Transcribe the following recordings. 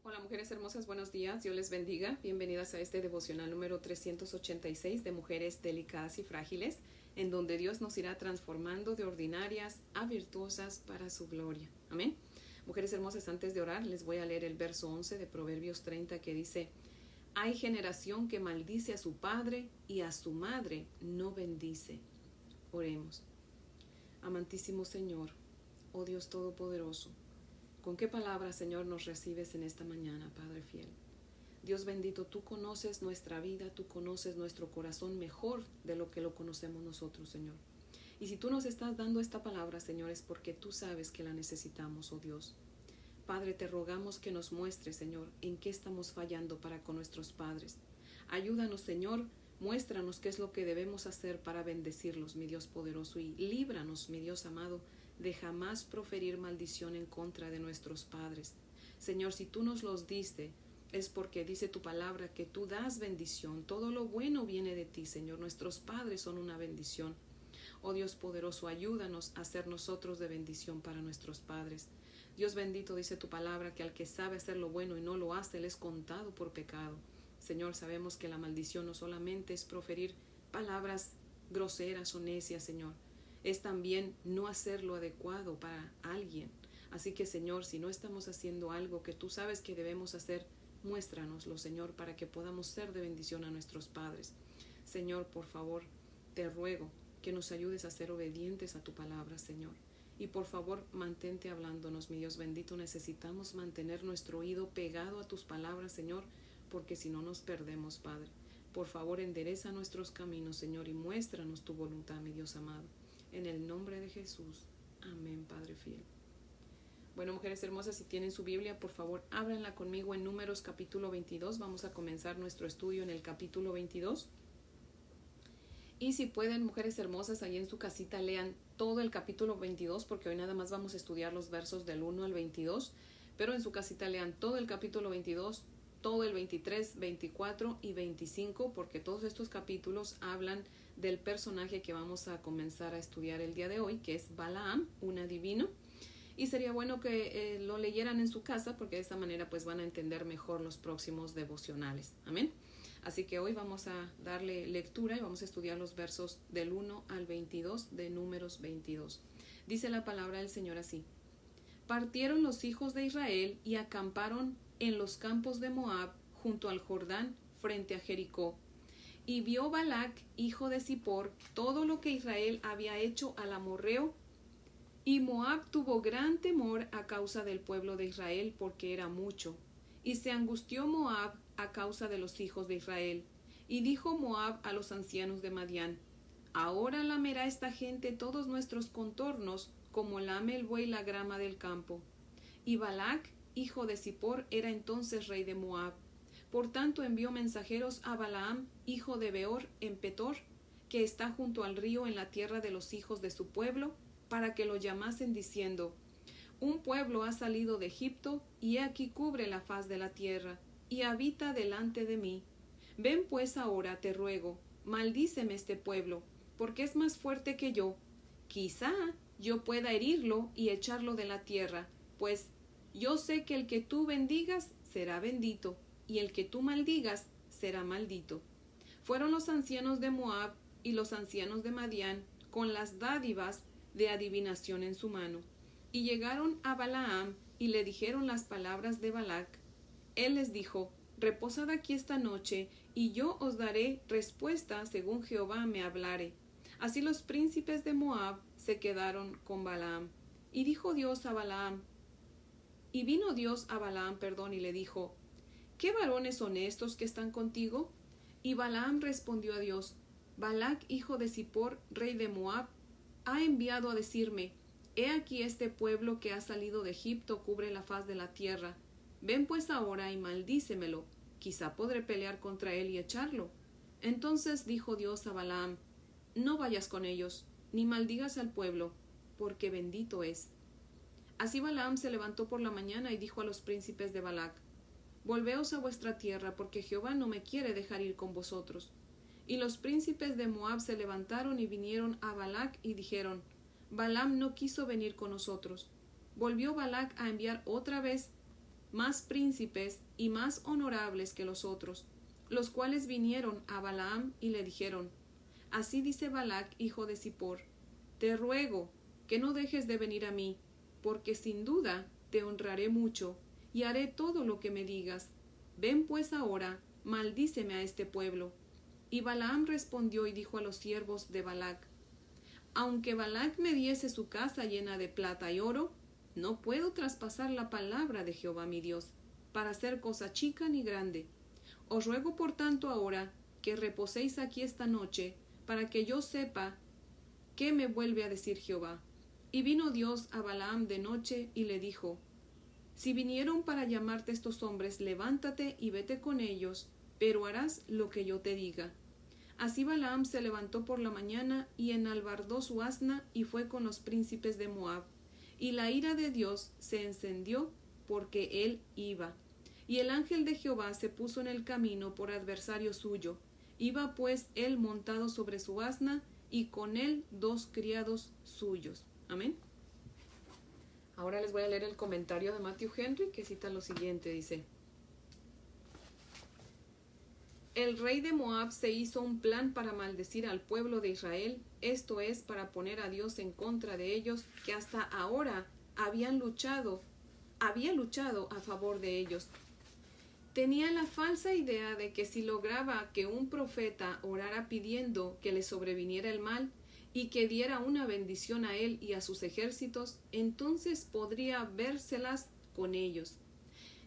Hola mujeres hermosas, buenos días, Dios les bendiga. Bienvenidas a este devocional número 386 de Mujeres Delicadas y Frágiles, en donde Dios nos irá transformando de ordinarias a virtuosas para su gloria. Amén. Mujeres hermosas, antes de orar, les voy a leer el verso 11 de Proverbios 30 que dice: Hay generación que maldice a su padre y a su madre no bendice. Oremos. Amantísimo Señor, oh Dios Todopoderoso, ¿con qué palabras, Señor, nos recibes en esta mañana, Padre fiel? Dios bendito, tú conoces nuestra vida, tú conoces nuestro corazón mejor de lo que lo conocemos nosotros, Señor. Y si tú nos estás dando esta palabra, Señor, es porque tú sabes que la necesitamos, oh Dios. Padre, te rogamos que nos muestres, Señor, en qué estamos fallando para con nuestros padres. Ayúdanos, Señor, muéstranos qué es lo que debemos hacer para bendecirlos, mi Dios poderoso, y líbranos, mi Dios amado, de jamás proferir maldición en contra de nuestros padres. Señor, si tú nos los diste, es porque dice tu palabra que tú das bendición. Todo lo bueno viene de ti, Señor. Nuestros padres son una bendición. Oh Dios poderoso, ayúdanos a ser nosotros de bendición para nuestros padres. Dios bendito, dice tu palabra, que al que sabe hacer lo bueno y no lo hace, le es contado por pecado. Señor, sabemos que la maldición no solamente es proferir palabras groseras o necias, Señor, es también no hacer lo adecuado para alguien. Así que, Señor, si no estamos haciendo algo que tú sabes que debemos hacer, muéstranoslo, Señor, para que podamos ser de bendición a nuestros padres. Señor, por favor, te ruego que nos ayudes a ser obedientes a tu palabra, Señor. Y por favor, mantente hablándonos, mi Dios bendito. Necesitamos mantener nuestro oído pegado a tus palabras, Señor, porque si no nos perdemos, Padre. Por favor, endereza nuestros caminos, Señor, y muéstranos tu voluntad, mi Dios amado. En el nombre de Jesús. Amén, Padre fiel. Bueno, mujeres hermosas, si tienen su Biblia, por favor, ábranla conmigo en Números capítulo 22. Vamos a comenzar nuestro estudio en el capítulo 22. Y si pueden, mujeres hermosas, ahí en su casita lean todo el capítulo 22, porque hoy nada más vamos a estudiar los versos del 1 al 22. Pero en su casita lean todo el capítulo 22, todo el 23, 24 y 25, porque todos estos capítulos hablan del personaje que vamos a comenzar a estudiar el día de hoy, que es Balaam, un adivino. Y sería bueno que lo leyeran en su casa, porque de esta manera pues van a entender mejor los próximos devocionales. Amén. Así que hoy vamos a darle lectura y vamos a estudiar los versos del 1 al 22 de Números 22. Dice la palabra del Señor así: Partieron los hijos de Israel y acamparon en los campos de Moab junto al Jordán frente a Jericó. Y vio Balac, hijo de Zippor, todo lo que Israel había hecho al amorreo, y Moab tuvo gran temor a causa del pueblo de Israel, porque era mucho. Y se angustió Moab a causa de los hijos de Israel. Y dijo Moab a los ancianos de Madián: Ahora lamerá esta gente todos nuestros contornos, como lame el buey la grama del campo. Y Balac, hijo de Zippor, era entonces rey de Moab. Por tanto envió mensajeros a Balaam, hijo de Beor, en Petor, que está junto al río en la tierra de los hijos de su pueblo, para que lo llamasen diciendo: Un pueblo ha salido de Egipto, y he aquí cubre la faz de la tierra, y habita delante de mí. Ven pues ahora, te ruego, maldíceme este pueblo, porque es más fuerte que yo. Quizá yo pueda herirlo y echarlo de la tierra, pues yo sé que el que tú bendigas será bendito, y el que tú maldigas será maldito. Fueron los ancianos de Moab y los ancianos de Madián con las dádivas de adivinación en su mano, y llegaron a Balaam y le dijeron las palabras de Balac. Él les dijo: Reposad aquí esta noche, y yo os daré respuesta según Jehová me hablare. Así los príncipes de Moab se quedaron con Balaam. Y dijo Dios a Balaam, y vino Dios a Balaam, y le dijo: ¿Qué varones son estos que están contigo? Y Balaam respondió a Dios: Balac, hijo de Zippor, rey de Moab, ha enviado a decirme: He aquí este pueblo que ha salido de Egipto cubre la faz de la tierra. Ven pues ahora y maldícemelo, quizá podré pelear contra él y echarlo. Entonces dijo Dios a Balaam: No vayas con ellos, ni maldigas al pueblo, porque bendito es. Así Balaam se levantó por la mañana y dijo a los príncipes de Balac: Volveos a vuestra tierra, porque Jehová no me quiere dejar ir con vosotros. Y los príncipes de Moab se levantaron y vinieron a Balac y dijeron: Balaam no quiso venir con nosotros. Volvió Balac a enviar otra vez más príncipes y más honorables que los otros, los cuales vinieron a Balaam y le dijeron: Así dice Balac, hijo de Zippor: Te ruego que no dejes de venir a mí, porque sin duda te honraré mucho, y haré todo lo que me digas. Ven pues ahora, maldíceme a este pueblo. Y Balaam respondió y dijo a los siervos de Balac: Aunque Balac me diese su casa llena de plata y oro, no puedo traspasar la palabra de Jehová mi Dios, para hacer cosa chica ni grande. Os ruego por tanto ahora que reposéis aquí esta noche, para que yo sepa qué me vuelve a decir Jehová. Y vino Dios a Balaam de noche y le dijo: Si vinieron para llamarte estos hombres, levántate y vete con ellos, pero harás lo que yo te diga. Así Balaam se levantó por la mañana y enalbardó su asna y fue con los príncipes de Moab. Y la ira de Dios se encendió porque él iba. Y el ángel de Jehová se puso en el camino por adversario suyo. Iba pues él montado sobre su asna y con él 2 criados suyos. Amén. Ahora les voy a leer el comentario de Matthew Henry, que cita lo siguiente, dice: El rey de Moab se hizo un plan para maldecir al pueblo de Israel, esto es, para poner a Dios en contra de ellos, que hasta ahora había luchado a favor de ellos. Tenía la falsa idea de que si lograba que un profeta orara pidiendo que le sobreviniera el mal y que diera una bendición a él y a sus ejércitos, entonces podría vérselas con ellos.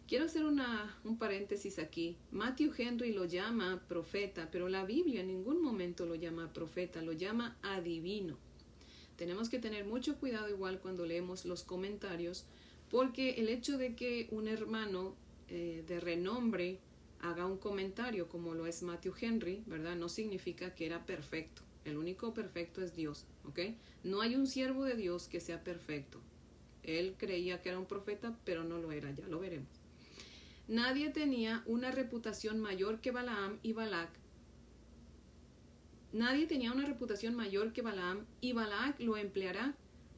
Quiero hacer un paréntesis aquí. Matthew Henry lo llama profeta, pero la Biblia en ningún momento lo llama profeta, lo llama adivino. Tenemos que tener mucho cuidado igual cuando leemos los comentarios, porque el hecho de que un hermano de renombre haga un comentario como lo es Matthew Henry, ¿verdad? No significa que era perfecto. El único perfecto es Dios, ¿ok? No hay un siervo de Dios que sea perfecto. Él creía que era un profeta, pero no lo era, ya lo veremos. Nadie tenía una reputación mayor que Balaam y Balac. Nadie tenía una reputación mayor que Balaam, y Balac lo empleará,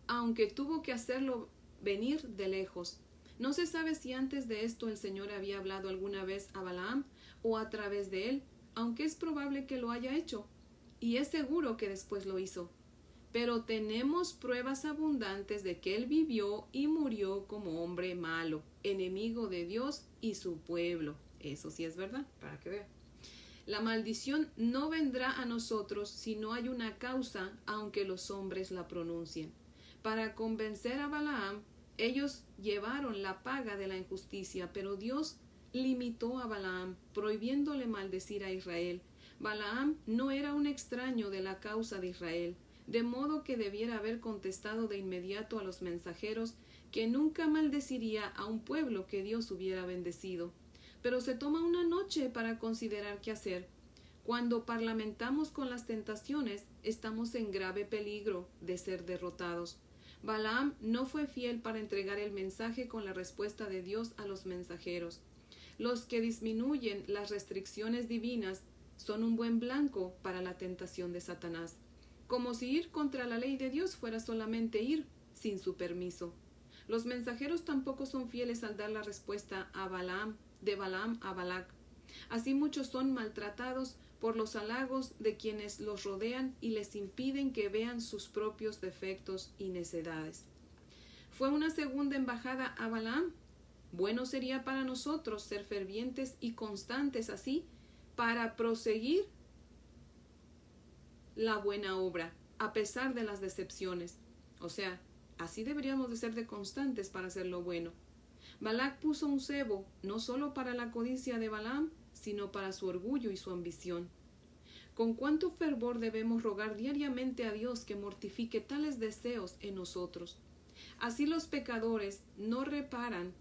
aunque tuvo que hacerlo venir de lejos. No se sabe si antes de esto el Señor había hablado alguna vez a Balaam o a través de él, aunque es probable que lo haya hecho, y es seguro que después lo hizo. Pero tenemos pruebas abundantes de que él vivió y murió como hombre malo, enemigo de Dios y su pueblo. Eso sí es verdad, para que vean. La maldición no vendrá a nosotros si no hay una causa, aunque los hombres la pronuncien. Para convencer a Balaam, ellos llevaron la paga de la injusticia, pero Dios limitó a Balaam, prohibiéndole maldecir a Israel. Balaam no era un extraño de la causa de Israel, de modo que debiera haber contestado de inmediato a los mensajeros que nunca maldeciría a un pueblo que Dios hubiera bendecido. Pero se toma una noche para considerar qué hacer. Cuando parlamentamos con las tentaciones, estamos en grave peligro de ser derrotados. Balaam no fue fiel para entregar el mensaje con la respuesta de Dios a los mensajeros. Los que disminuyen las restricciones divinas son un buen blanco para la tentación de Satanás, como si ir contra la ley de Dios fuera solamente ir sin su permiso. Los mensajeros tampoco son fieles al dar la respuesta de Balaam a Balac. Así muchos son maltratados por los halagos de quienes los rodean y les impiden que vean sus propios defectos y necedades. Fue una segunda embajada a Balaam. Bueno sería para nosotros ser fervientes y constantes así para proseguir la buena obra, a pesar de las decepciones. O sea, así deberíamos de ser de constantes para hacer lo bueno. Balac puso un cebo, no solo para la codicia de Balaam, sino para su orgullo y su ambición. Con cuánto fervor debemos rogar diariamente a Dios que mortifique tales deseos en nosotros. Así los pecadores no reparan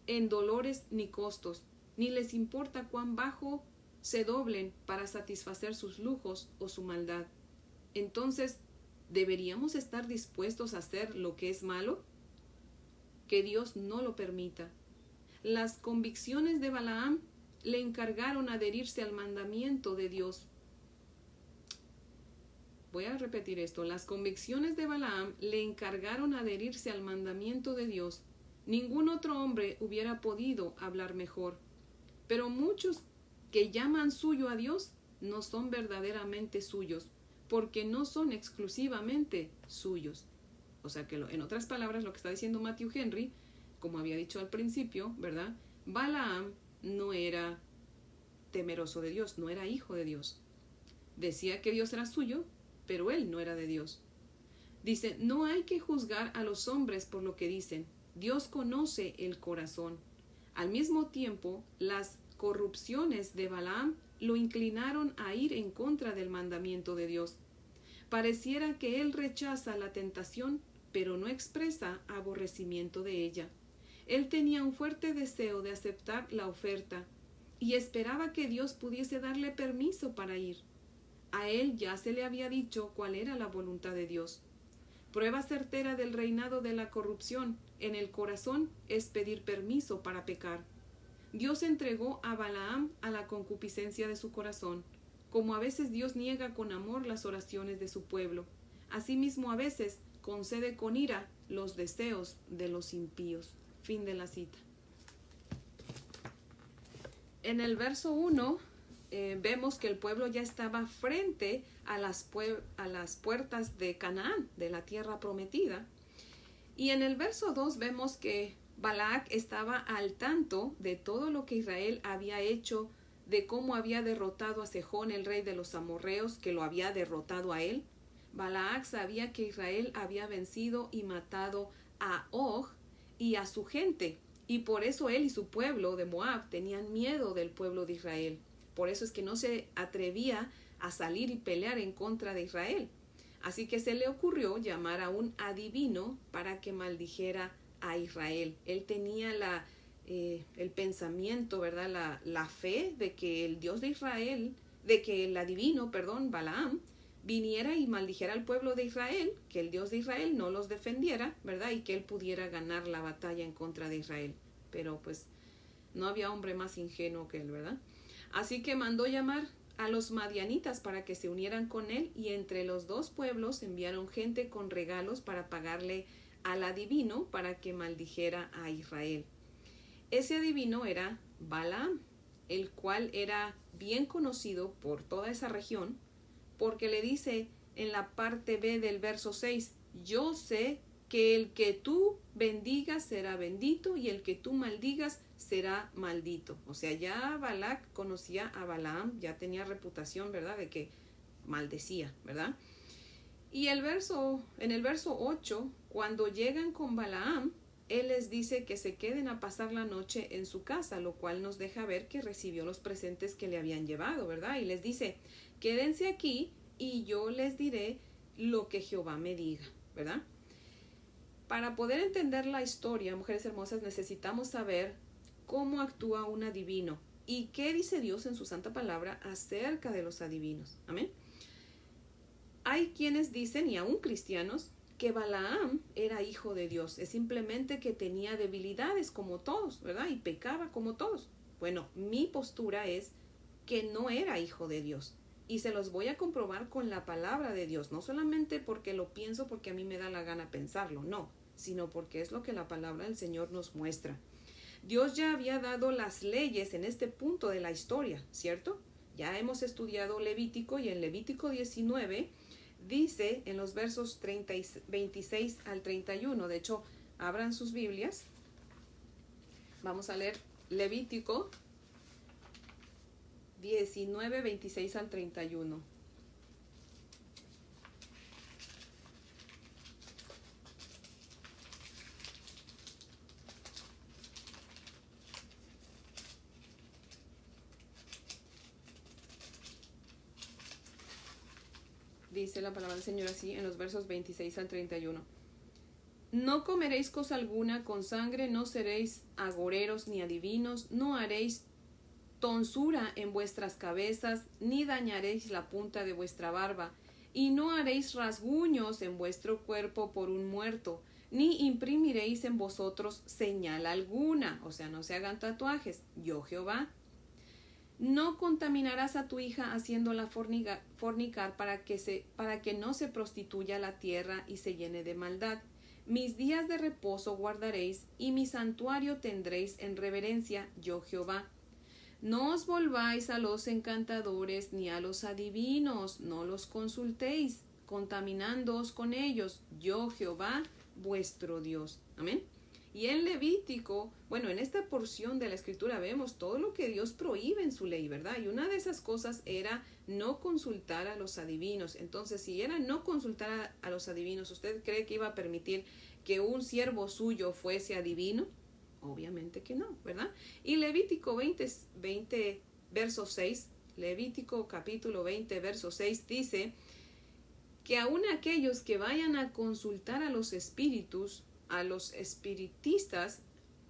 en dolores ni costos, ni les importa cuán bajo se doblen para satisfacer sus lujos o su maldad. Entonces, ¿deberíamos estar dispuestos a hacer lo que es malo? Que Dios no lo permita. Las convicciones de Balaam le encargaron adherirse al mandamiento de Dios. Voy a repetir esto. Las convicciones de Balaam le encargaron adherirse al mandamiento de Dios. Ningún otro hombre hubiera podido hablar mejor. Pero muchos que llaman suyo a Dios no son verdaderamente suyos, porque no son exclusivamente suyos. O sea que en otras palabras, lo que está diciendo Matthew Henry, como había dicho al principio, ¿verdad? Balaam no era temeroso de Dios, no era hijo de Dios. Decía que Dios era suyo, pero él no era de Dios. Dice, no hay que juzgar a los hombres por lo que dicen. Dios conoce el corazón. Al mismo tiempo, las corrupciones de Balaam lo inclinaron a ir en contra del mandamiento de Dios. Pareciera que él rechaza la tentación, pero no expresa aborrecimiento de ella. Él tenía un fuerte deseo de aceptar la oferta y esperaba que Dios pudiese darle permiso para ir. A él ya se le había dicho cuál era la voluntad de Dios. Prueba certera del reinado de la corrupción en el corazón es pedir permiso para pecar. Dios entregó a Balaam a la concupiscencia de su corazón, como a veces Dios niega con amor las oraciones de su pueblo. Asimismo, a veces concede con ira los deseos de los impíos. Fin de la cita. En el verso 1 vemos que el pueblo ya estaba frente a las puertas de Canaán, de la tierra prometida. Y en el verso 2 vemos que Balac estaba al tanto de todo lo que Israel había hecho, de cómo había derrotado a Sejón, el rey de los amorreos, que lo había derrotado a él. Balac sabía que Israel había vencido y matado a Og y a su gente, y por eso él y su pueblo de Moab tenían miedo del pueblo de Israel. Por eso es que no se atrevía a salir y pelear en contra de Israel. Así que se le ocurrió llamar a un adivino para que maldijera a Israel. Él tenía el pensamiento, ¿verdad? La fe de que el Dios de Israel, de que el adivino, Balaam, viniera y maldijera al pueblo de Israel, que el Dios de Israel no los defendiera, ¿verdad? Y que él pudiera ganar la batalla en contra de Israel. Pero pues no había hombre más ingenuo que él, ¿verdad? Así que mandó llamar a los madianitas para que se unieran con él, y entre los dos pueblos enviaron gente con regalos para pagarle al adivino para que maldijera a Israel. Ese adivino era Balaam, el cual era bien conocido por toda esa región, porque le dice en la parte B del verso 6, yo sé que el que tú bendigas será bendito y el que tú maldigas será maldito. O sea, ya Balac conocía a Balaam, ya tenía reputación, ¿verdad?, de que maldecía, ¿verdad? Y en el verso 8, cuando llegan con Balaam, él les dice que se queden a pasar la noche en su casa, lo cual nos deja ver que recibió los presentes que le habían llevado, ¿verdad? Y les dice, quédense aquí y yo les diré lo que Jehová me diga, ¿verdad? Para poder entender la historia, mujeres hermosas, necesitamos saber cómo actúa un adivino y qué dice Dios en su santa palabra acerca de los adivinos. Amén. Hay quienes dicen, y aún cristianos, que Balaam era hijo de Dios. Es simplemente que tenía debilidades como todos, ¿verdad? Y pecaba como todos. Bueno, mi postura es que no era hijo de Dios. Y se los voy a comprobar con la palabra de Dios. No solamente porque lo pienso porque a mí me da la gana pensarlo, no. Sino porque es lo que la palabra del Señor nos muestra. Dios ya había dado las leyes en este punto de la historia, ¿cierto? Ya hemos estudiado Levítico, y en Levítico 19 dice en los versos 26 al 31, de hecho, abran sus Biblias. Vamos a leer Levítico 19, 26 al 31. Dice la palabra del Señor así en los versos 26 al 31. No comeréis cosa alguna con sangre, no seréis agoreros ni adivinos, no haréis tonsura en vuestras cabezas, ni dañaréis la punta de vuestra barba, y no haréis rasguños en vuestro cuerpo por un muerto, ni imprimiréis en vosotros señal alguna, o sea, no se hagan tatuajes, yo Jehová. No contaminarás a tu hija haciéndola fornicar para que no se prostituya la tierra y se llene de maldad. Mis días de reposo guardaréis, y mi santuario tendréis en reverencia, yo Jehová. No os volváis a los encantadores ni a los adivinos, no los consultéis, contaminándoos con ellos, yo Jehová, vuestro Dios. Amén. Y en Levítico, bueno, en esta porción de la escritura vemos todo lo que Dios prohíbe en su ley, ¿verdad? Y una de esas cosas era no consultar a los adivinos. Entonces, si era no consultar a los adivinos, ¿usted cree que iba a permitir que un siervo suyo fuese adivino? Obviamente que no, ¿verdad? Y Levítico 20 verso 6, Levítico capítulo 20, verso 6 dice que aun aquellos que vayan a consultar a los espíritus, a los espiritistas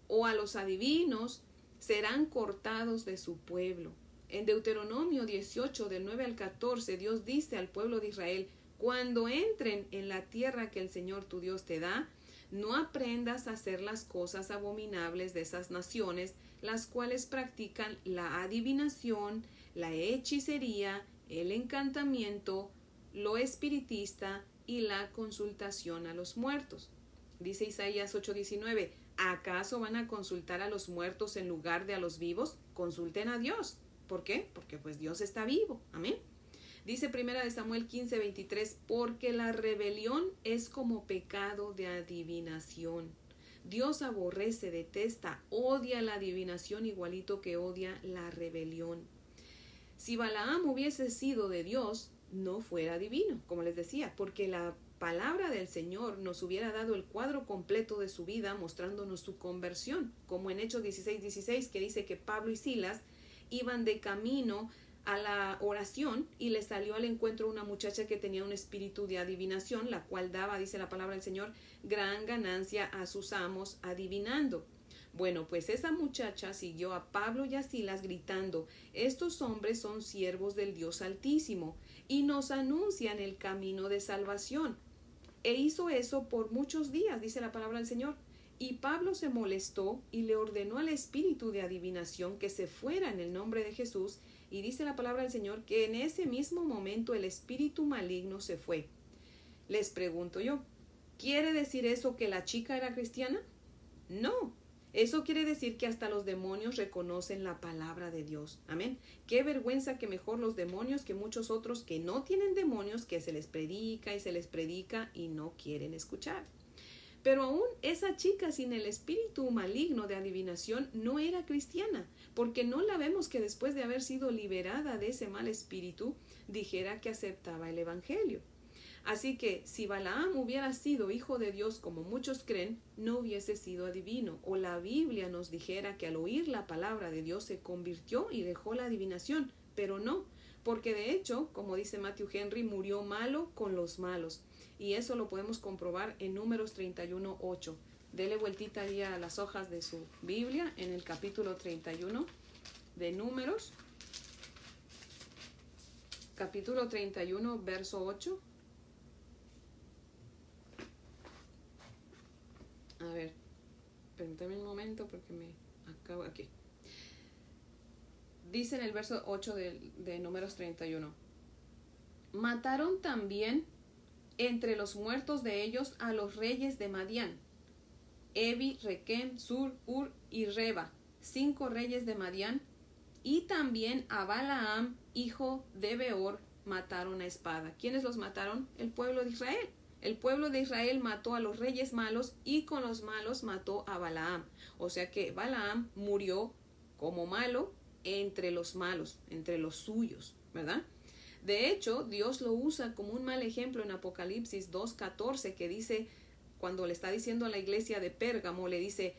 o a los adivinos, serán cortados de su pueblo. En Deuteronomio 18, del 9 al 14, Dios dice al pueblo de Israel, cuando entren en la tierra que el Señor tu Dios te da, no aprendas a hacer las cosas abominables de esas naciones, las cuales practican la adivinación, la hechicería, el encantamiento, lo espiritista y la consultación a los muertos. Dice Isaías 8:19, ¿acaso van a consultar a los muertos en lugar de a los vivos? Consulten a Dios. ¿Por qué? Porque pues Dios está vivo. Amén. Dice primera de Samuel 15:23, porque la rebelión es como pecado de adivinación. Dios aborrece, detesta, odia la adivinación igualito que odia la rebelión. Si Balaam hubiese sido de Dios, no fuera divino, como les decía, porque la palabra del Señor nos hubiera dado el cuadro completo de su vida, mostrándonos su conversión, como en Hechos 16:16, que dice que Pablo y Silas iban de camino a la oración y le salió al encuentro una muchacha que tenía un espíritu de adivinación, la cual daba, dice la palabra del Señor, gran ganancia a sus amos adivinando. Bueno, pues esa muchacha siguió a Pablo y a Silas gritando, estos hombres son siervos del Dios Altísimo y nos anuncian el camino de salvación. E hizo eso por muchos días, dice la palabra del Señor. Y Pablo se molestó y le ordenó al espíritu de adivinación que se fuera en el nombre de Jesús. Y dice la palabra del Señor que en ese mismo momento el espíritu maligno se fue. Les pregunto yo, ¿quiere decir eso que la chica era cristiana? No. Eso quiere decir que hasta los demonios reconocen la palabra de Dios. Amén. Qué vergüenza que mejor los demonios que muchos otros que no tienen demonios, que se les predica y no quieren escuchar. Pero aún esa chica sin el espíritu maligno de adivinación no era cristiana, porque no la vemos que después de haber sido liberada de ese mal espíritu, dijera que aceptaba el evangelio. Así que si Balaam hubiera sido hijo de Dios como muchos creen, no hubiese sido adivino, o la Biblia nos dijera que al oír la palabra de Dios se convirtió y dejó la adivinación, pero no, porque de hecho, como dice Matthew Henry, murió malo con los malos. Y eso lo podemos comprobar en Números 31:8. Dele vueltita ahí a las hojas de su Biblia en el capítulo 31 de Números. Capítulo 31, verso 8. A ver, permítame un momento porque me acabo aquí. Dice en el verso 8 de Números 31. Mataron también entre los muertos de ellos a los reyes de Madián, Evi, Requem, Sur, Ur y Reba, 5 reyes de Madián, y también a Balaam, hijo de Beor, mataron a espada. ¿Quiénes los mataron? El pueblo de Israel. El pueblo de Israel mató a los reyes malos y con los malos mató a Balaam. O sea que Balaam murió como malo entre los malos, entre los suyos, ¿verdad? De hecho, Dios lo usa como un mal ejemplo en Apocalipsis 2:14, que dice, cuando le está diciendo a la iglesia de Pérgamo, le dice,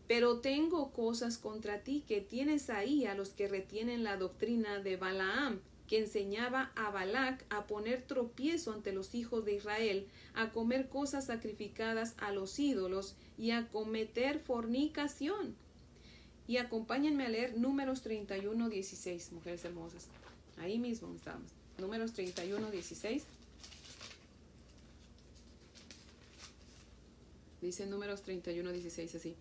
pero tengo cosas contra ti, que tienes ahí a los que retienen la doctrina de Balaam, que enseñaba a Balac a poner tropiezo ante los hijos de Israel, a comer cosas sacrificadas a los ídolos y a cometer fornicación. Y acompáñenme a leer Números 31:16, mujeres hermosas. Ahí mismo estamos. Números 31:16. Dice Números 31:16 así.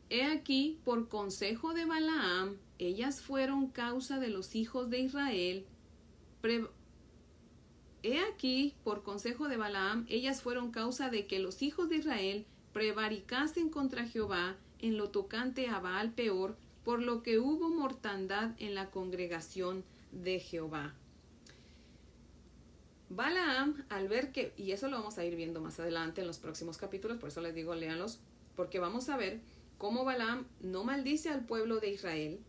He aquí, por consejo de Balaam, ellas fueron causa de los hijos de Israel he aquí, por consejo de Balaam, ellas fueron causa de que los hijos de Israel prevaricasen contra Jehová en lo tocante a Baal Peor, por lo que hubo mortandad en la congregación de Jehová. Balaam, al ver que, y eso lo vamos a ir viendo más adelante en los próximos capítulos, por eso les digo, léanlos, porque vamos a ver cómo Balaam no maldice al pueblo de Israel,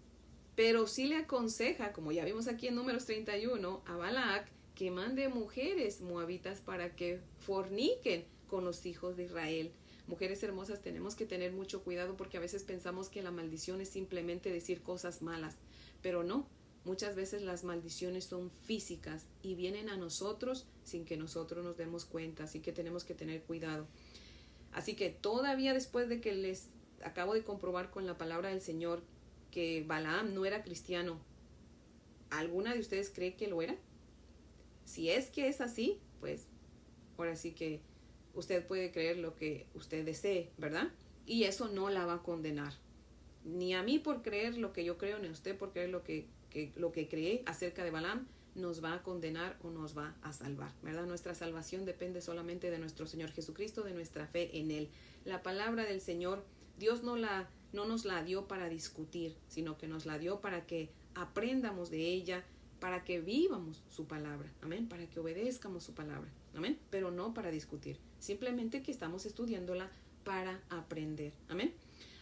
pero sí le aconseja, como ya vimos aquí en Números 31, a Balac que mande mujeres moabitas para que forniquen con los hijos de Israel. Mujeres hermosas, tenemos que tener mucho cuidado porque a veces pensamos que la maldición es simplemente decir cosas malas, pero no. Muchas veces las maldiciones son físicas y vienen a nosotros sin que nosotros nos demos cuenta, así que tenemos que tener cuidado. Así que todavía después de que les acabo de comprobar con la palabra del Señor que Balaam no era cristiano, ¿alguna de ustedes cree que lo era? Si es que es así, pues ahora sí que usted puede creer lo que usted desee, ¿verdad? Y eso no la va a condenar. Ni a mí por creer lo que yo creo, ni a usted por creer lo que cree acerca de Balaam, nos va a condenar o nos va a salvar, ¿verdad? Nuestra salvación depende solamente de nuestro Señor Jesucristo, de nuestra fe en Él. La palabra del Señor, Dios no nos la dio para discutir, sino que nos la dio para que aprendamos de ella, para que vivamos su palabra, amén, para que obedezcamos su palabra, amén, pero no para discutir, simplemente que estamos estudiándola para aprender, amén.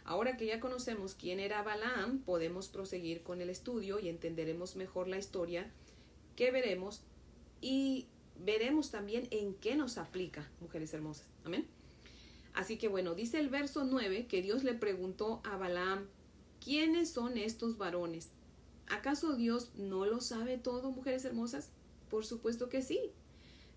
Ahora que ya conocemos quién era Balaam, podemos proseguir con el estudio y entenderemos mejor la historia que veremos y veremos también en qué nos aplica, mujeres hermosas, amén. Así que bueno, dice el verso 9 que Dios le preguntó a Balaam, ¿quiénes son estos varones? ¿Acaso Dios no lo sabe todo, mujeres hermosas? Por supuesto que sí.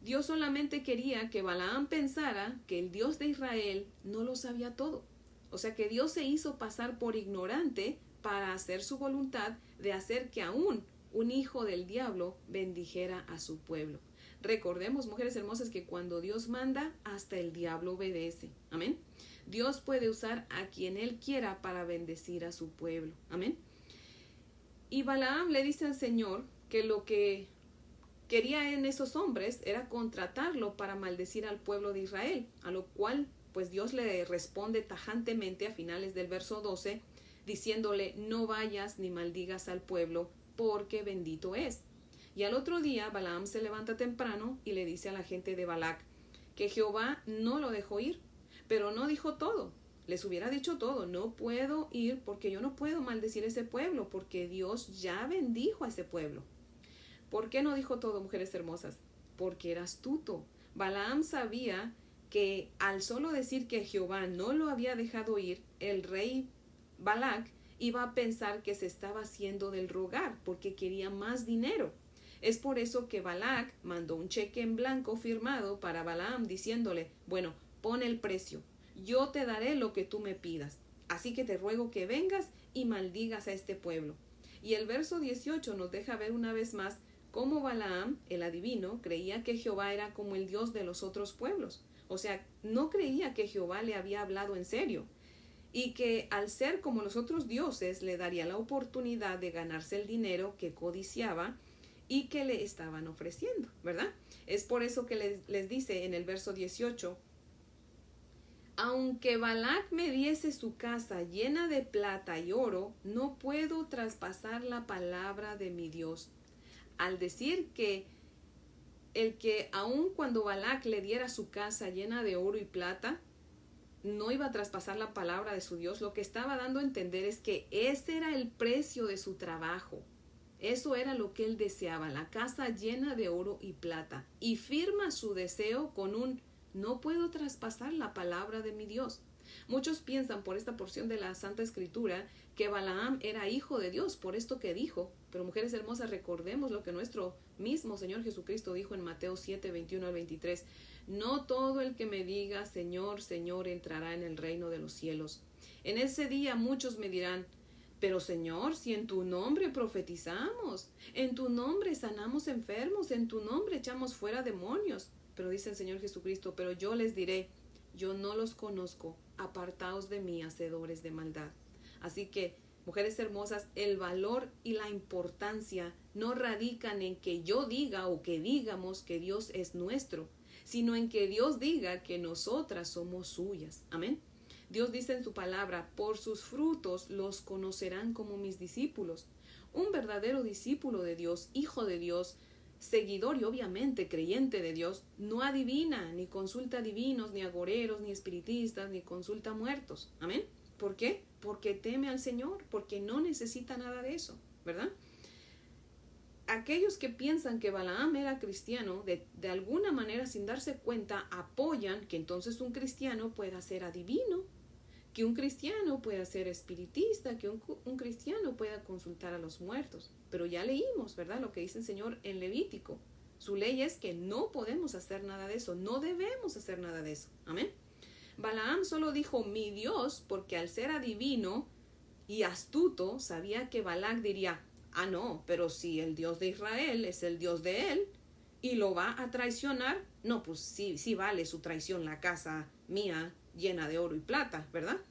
Dios solamente quería que Balaam pensara que el Dios de Israel no lo sabía todo. O sea que Dios se hizo pasar por ignorante para hacer su voluntad de hacer que aún un hijo del diablo bendijera a su pueblo. Recordemos, mujeres hermosas, que cuando Dios manda, hasta el diablo obedece. Amén. Dios puede usar a quien Él quiera para bendecir a su pueblo. Amén. Y Balaam le dice al Señor que lo que quería en esos hombres era contratarlo para maldecir al pueblo de Israel, a lo cual pues Dios le responde tajantemente a finales del verso 12, diciéndole, no vayas ni maldigas al pueblo, porque bendito es. Y al otro día Balaam se levanta temprano y le dice a la gente de Balac que Jehová no lo dejó ir, pero no dijo todo. Les hubiera dicho todo, no puedo ir porque yo no puedo maldecir a ese pueblo, porque Dios ya bendijo a ese pueblo. ¿Por qué no dijo todo, mujeres hermosas? Porque era astuto. Balaam sabía que al solo decir que Jehová no lo había dejado ir, el rey Balac iba a pensar que se estaba haciendo del rogar, porque quería más dinero. Es por eso que Balac mandó un cheque en blanco firmado para Balaam diciéndole, bueno, pon el precio. Yo te daré lo que tú me pidas. Así que te ruego que vengas y maldigas a este pueblo. Y el verso 18 nos deja ver una vez más cómo Balaam, el adivino, creía que Jehová era como el Dios de los otros pueblos. O sea, no creía que Jehová le había hablado en serio. Y que al ser como los otros dioses le daría la oportunidad de ganarse el dinero que codiciaba y que le estaban ofreciendo, ¿verdad? Es por eso que les dice en el verso 18, aunque Balac me diese su casa llena de plata y oro, no puedo traspasar la palabra de mi Dios. Al decir que el que aun cuando Balac le diera su casa llena de oro y plata, no iba a traspasar la palabra de su Dios, lo que estaba dando a entender es que ese era el precio de su trabajo. Eso era lo que él deseaba, la casa llena de oro y plata. Y firma su deseo con un no puedo traspasar la palabra de mi Dios. Muchos piensan por esta porción de la Santa Escritura que Balaam era hijo de Dios, por esto que dijo. Pero mujeres hermosas, recordemos lo que nuestro mismo Señor Jesucristo dijo en Mateo 7, 21 al 23. No todo el que me diga Señor, Señor entrará en el reino de los cielos. En ese día muchos me dirán, pero Señor, si en tu nombre profetizamos, en tu nombre sanamos enfermos, en tu nombre echamos fuera demonios. Pero dice el Señor Jesucristo, pero yo les diré, yo no los conozco, apartaos de mí, hacedores de maldad. Así que, Mujeres hermosas, el valor y la importancia no radican en que yo diga o que digamos que Dios es nuestro, sino en que Dios diga que nosotras somos suyas. Amén. Dios dice en su palabra, por sus frutos los conocerán como mis discípulos. Un verdadero discípulo de Dios, hijo de Dios, seguidor y obviamente creyente de Dios, no adivina, ni consulta divinos, ni agoreros, ni espiritistas, ni consulta muertos. Amén. ¿Por qué? Porque teme al Señor, porque no necesita nada de eso, ¿verdad? Aquellos que piensan que Balaam era cristiano, de alguna manera sin darse cuenta, apoyan que entonces un cristiano pueda ser adivino, que un cristiano pueda ser espiritista, que un cristiano pueda consultar a los muertos. Pero ya leímos, ¿verdad? Lo que dice el Señor en Levítico. Su ley es que no podemos hacer nada de eso, no debemos hacer nada de eso. Amén. Balaam solo dijo mi Dios porque al ser adivino y astuto sabía que Balac diría, ah no, pero si el Dios de Israel es el Dios de él y lo va a traicionar, no, pues sí vale su traición la casa mía llena de oro y plata, ¿verdad?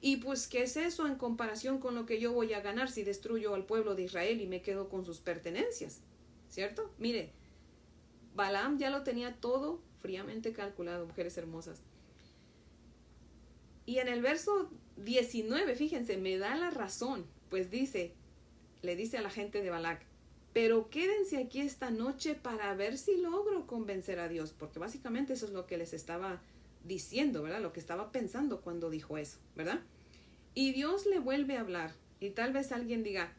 Y pues ¿qué es eso en comparación con lo que yo voy a ganar si destruyo al pueblo de Israel y me quedo con sus pertenencias? ¿Cierto? Mire, Balaam ya lo tenía todo fríamente calculado, mujeres hermosas. Y en el verso 19, fíjense, me da la razón, pues le dice a la gente de Balac, pero quédense aquí esta noche para ver si logro convencer a Dios, porque básicamente eso es lo que les estaba diciendo, ¿verdad? Lo que estaba pensando cuando dijo eso, ¿verdad? Y Dios le vuelve a hablar, y tal vez alguien diga,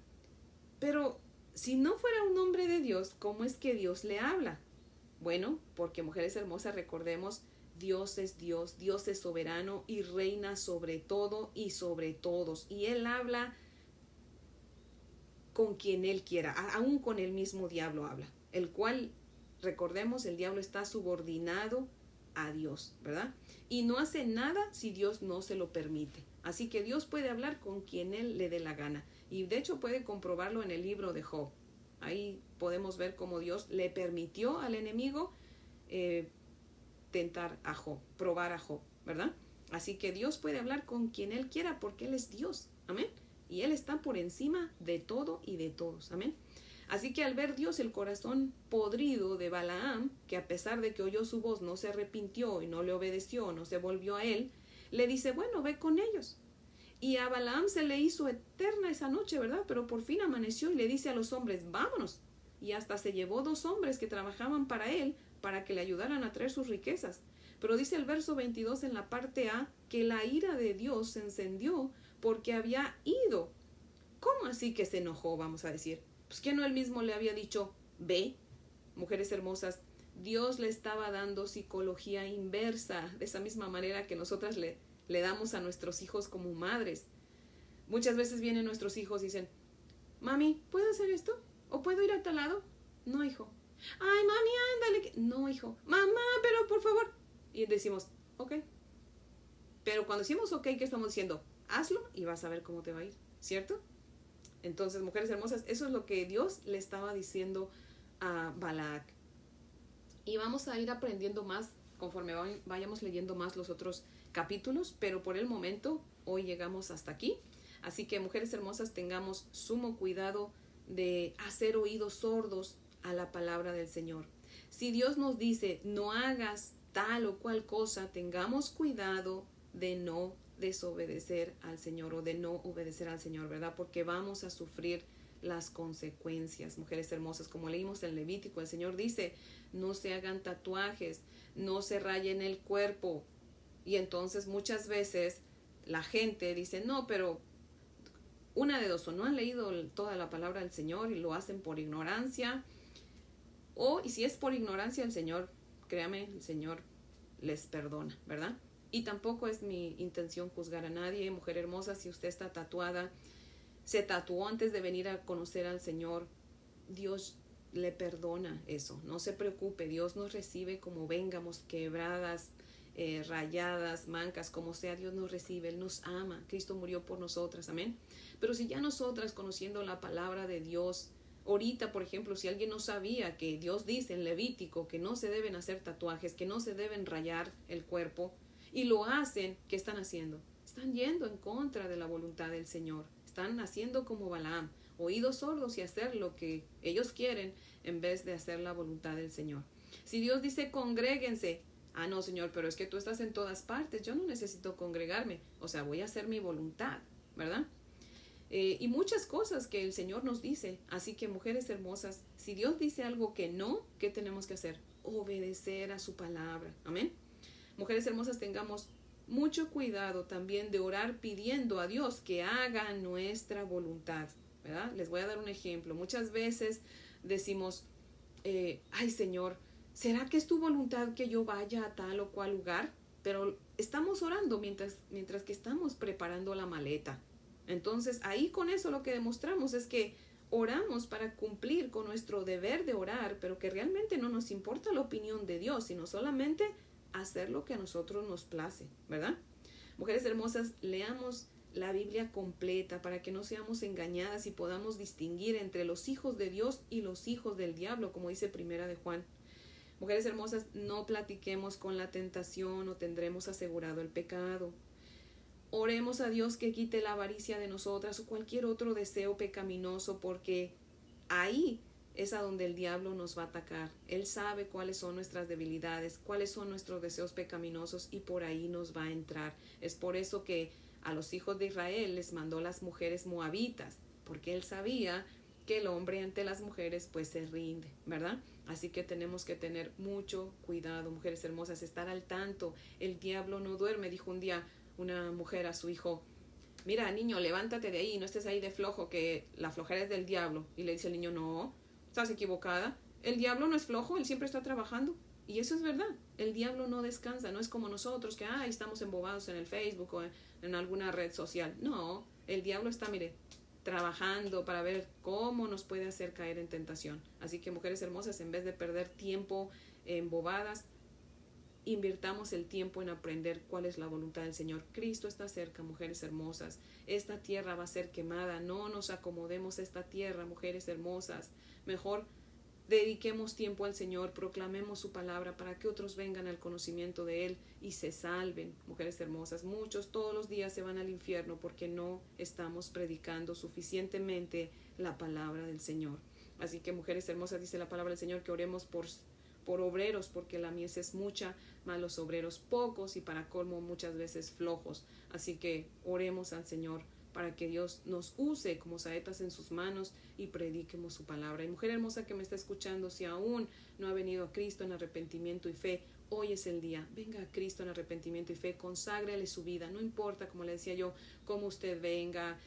pero si no fuera un hombre de Dios, ¿cómo es que Dios le habla? Bueno, porque mujeres hermosas, recordemos, Dios es Dios, Dios es soberano y reina sobre todo y sobre todos. Y Él habla con quien Él quiera, aún con el mismo diablo habla, el cual, recordemos, el diablo está subordinado a Dios, ¿verdad? Y no hace nada si Dios no se lo permite. Así que Dios puede hablar con quien Él le dé la gana. Y de hecho puede comprobarlo en el libro de Job. Ahí podemos ver cómo Dios le permitió al enemigo tentar a Job, probar a Job, ¿verdad? Así que Dios puede hablar con quien Él quiera porque Él es Dios, amén. Y Él está por encima de todo y de todos, amén. Así que al ver Dios el corazón podrido de Balaam, que a pesar de que oyó su voz no se arrepintió y no le obedeció, no se volvió a él, le dice, bueno, ve con ellos. Y a Balaam se le hizo eterna esa noche, ¿verdad? Pero por fin amaneció y le dice a los hombres, vámonos. Y hasta se llevó 2 hombres que trabajaban para él, para que le ayudaran a traer sus riquezas. Pero dice el verso 22 en la parte A, que la ira de Dios se encendió porque había ido. ¿Cómo así que se enojó, vamos a decir? Pues que no él mismo le había dicho, ve, mujeres hermosas, Dios le estaba dando psicología inversa, de esa misma manera que nosotras le damos a nuestros hijos como madres. Muchas veces vienen nuestros hijos y dicen, mami, ¿puedo hacer esto? ¿O puedo ir a tal lado? No, hijo. Ay, mami, ándale. No, hijo. Mamá, pero por favor. Y decimos, ok. Pero cuando decimos ok, ¿qué estamos diciendo? Hazlo y vas a ver cómo te va a ir, ¿cierto? Entonces, mujeres hermosas, eso es lo que Dios le estaba diciendo a Balac. Y vamos a ir aprendiendo más conforme vayamos leyendo más los otros capítulos, pero por el momento hoy llegamos hasta aquí. Así que, mujeres hermosas, tengamos sumo cuidado de hacer oídos sordos a la palabra del Señor. Si Dios nos dice, no hagas tal o cual cosa, tengamos cuidado de no desobedecer al Señor o de no obedecer al Señor, ¿verdad? Porque vamos a sufrir las consecuencias, mujeres hermosas. Como leímos en Levítico, el Señor dice, no se hagan tatuajes, no se rayen el cuerpo. Y entonces muchas veces la gente dice, no, pero una de dos, o no han leído toda la palabra del Señor y lo hacen por ignorancia, y si es por ignorancia, el Señor, créame, el Señor les perdona, ¿verdad? Y tampoco es mi intención juzgar a nadie, mujer hermosa, si usted está tatuada, se tatuó antes de venir a conocer al Señor, Dios le perdona eso, no se preocupe, Dios nos recibe como vengamos, quebradas, rayadas, mancas, como sea, Dios nos recibe, Él nos ama, Cristo murió por nosotras, amén. Pero si ya nosotras, conociendo la palabra de Dios, ahorita, por ejemplo, si alguien no sabía que Dios dice en Levítico que no se deben hacer tatuajes, que no se deben rayar el cuerpo, y lo hacen, ¿qué están haciendo? Están yendo en contra de la voluntad del Señor. Están haciendo como Balaam, oídos sordos y hacer lo que ellos quieren en vez de hacer la voluntad del Señor. Si Dios dice congréguense, no, Señor, pero es que tú estás en todas partes, yo no necesito congregarme, o sea, voy a hacer mi voluntad, ¿verdad? Y muchas cosas que el Señor nos dice. Así que, mujeres hermosas, si Dios dice algo que no, ¿qué tenemos que hacer? Obedecer a su palabra. Amén. Mujeres hermosas, tengamos mucho cuidado también de orar pidiendo a Dios que haga nuestra voluntad, ¿verdad? Les voy a dar un ejemplo. Muchas veces decimos, ay, Señor, ¿será que es tu voluntad que yo vaya a tal o cual lugar? Pero estamos orando mientras que estamos preparando la maleta. Entonces, ahí con eso lo que demostramos es que oramos para cumplir con nuestro deber de orar, pero que realmente no nos importa la opinión de Dios, sino solamente hacer lo que a nosotros nos place, ¿verdad? Mujeres hermosas, leamos la Biblia completa para que no seamos engañadas y podamos distinguir entre los hijos de Dios y los hijos del diablo, como dice Primera de Juan. Mujeres hermosas, no platiquemos con la tentación o tendremos asegurado el pecado. Oremos a Dios que quite la avaricia de nosotras o cualquier otro deseo pecaminoso, porque ahí es a donde el diablo nos va a atacar. Él sabe cuáles son nuestras debilidades, cuáles son nuestros deseos pecaminosos y por ahí nos va a entrar. Es por eso que a los hijos de Israel les mandó las mujeres moabitas, porque él sabía que el hombre ante las mujeres pues se rinde, ¿verdad? Así que tenemos que tener mucho cuidado, mujeres hermosas, estar al tanto. El diablo no duerme, dijo un día una mujer a su hijo, mira niño, levántate de ahí, no estés ahí de flojo, que la flojera es del diablo. Y le dice el niño, no, estás equivocada, el diablo no es flojo, él siempre está trabajando. Y eso es verdad, el diablo no descansa, no es como nosotros que estamos embobados en el Facebook o en alguna red social. No, el diablo está, mire, trabajando para ver cómo nos puede hacer caer en tentación. Así que, mujeres hermosas, en vez de perder tiempo en bobadas, invirtamos el tiempo en aprender cuál es la voluntad del Señor. Cristo está cerca, mujeres hermosas. Esta tierra va a ser quemada. No nos acomodemos a esta tierra, mujeres hermosas. Mejor dediquemos tiempo al Señor, proclamemos su palabra para que otros vengan al conocimiento de Él y se salven, mujeres hermosas. Muchos todos los días se van al infierno porque no estamos predicando suficientemente la palabra del Señor. Así que, mujeres hermosas, dice la palabra del Señor que oremos por obreros, porque la mies es mucha, mas los obreros pocos y para colmo muchas veces flojos. Así que oremos al Señor para que Dios nos use como saetas en sus manos y prediquemos su palabra. Y mujer hermosa que me está escuchando, si aún no ha venido a Cristo en arrepentimiento y fe, hoy es el día. Venga a Cristo en arrepentimiento y fe, conságrale su vida. No importa, como le decía yo, cómo usted venga,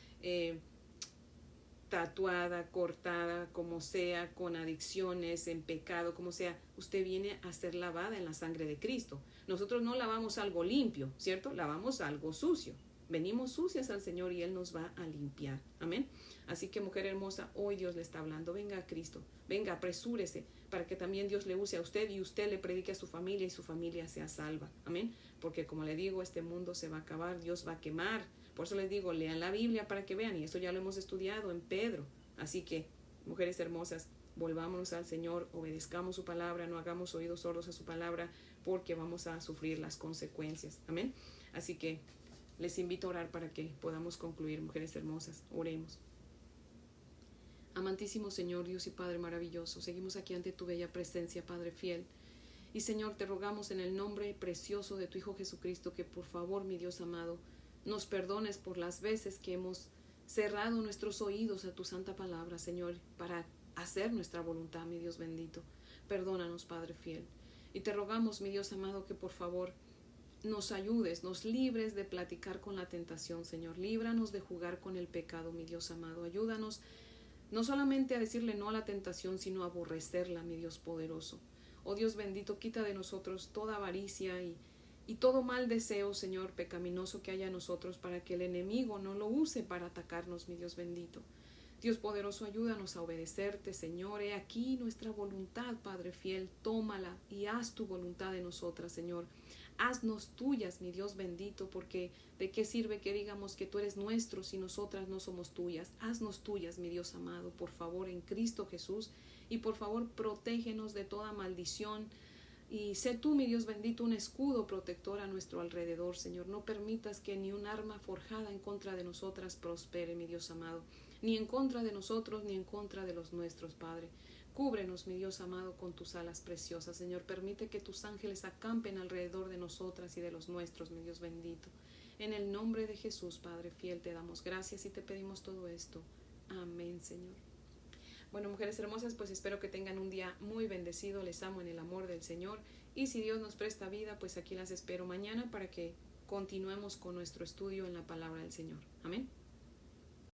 tatuada, cortada, como sea, con adicciones, en pecado, como sea, usted viene a ser lavada en la sangre de Cristo. Nosotros no lavamos algo limpio, ¿cierto? Lavamos algo sucio. Venimos sucias al Señor y Él nos va a limpiar. Amén. Así que, mujer hermosa, hoy Dios le está hablando. Venga a Cristo, venga, apresúrese para que también Dios le use a usted y usted le predique a su familia y su familia sea salva. Amén. Porque, como le digo, este mundo se va a acabar, Dios va a quemar. Por eso les digo, lean la Biblia para que vean, y esto ya lo hemos estudiado en Pedro. Así que, mujeres hermosas, volvámonos al Señor, obedezcamos su palabra, no hagamos oídos sordos a su palabra, porque vamos a sufrir las consecuencias. Amén. Así que les invito a orar para que podamos concluir, mujeres hermosas. Oremos. Amantísimo Señor, Dios y Padre maravilloso, seguimos aquí ante tu bella presencia, Padre fiel. Y Señor, te rogamos en el nombre precioso de tu Hijo Jesucristo que por favor, mi Dios amado, nos perdones por las veces que hemos cerrado nuestros oídos a tu santa palabra, Señor, para hacer nuestra voluntad, mi Dios bendito. Perdónanos, Padre fiel. Y te rogamos, mi Dios amado, que por favor nos ayudes, nos libres de platicar con la tentación, Señor. Líbranos de jugar con el pecado, mi Dios amado. Ayúdanos no solamente a decirle no a la tentación, sino a aborrecerla, mi Dios poderoso. Oh Dios bendito, quita de nosotros toda avaricia y todo mal deseo, Señor, pecaminoso que haya en nosotros, para que el enemigo no lo use para atacarnos, mi Dios bendito. Dios poderoso, ayúdanos a obedecerte, Señor. He aquí nuestra voluntad, Padre fiel. Tómala y haz tu voluntad en nosotras, Señor. Haznos tuyas, mi Dios bendito, porque ¿de qué sirve que digamos que tú eres nuestro si nosotras no somos tuyas? Haznos tuyas, mi Dios amado, por favor, en Cristo Jesús. Y por favor, protégenos de toda maldición Y sé tú, mi Dios bendito, un escudo protector a nuestro alrededor, Señor. No permitas que ni un arma forjada en contra de nosotras prospere, mi Dios amado, ni en contra de nosotros, ni en contra de los nuestros, Padre. Cúbrenos, mi Dios amado, con tus alas preciosas, Señor. Permite que tus ángeles acampen alrededor de nosotras y de los nuestros, mi Dios bendito. En el nombre de Jesús, Padre fiel, te damos gracias y te pedimos todo esto. Amén, Señor. Bueno, mujeres hermosas, pues espero que tengan un día muy bendecido. Les amo en el amor del Señor. Y si Dios nos presta vida, pues aquí las espero mañana para que continuemos con nuestro estudio en la palabra del Señor. Amén.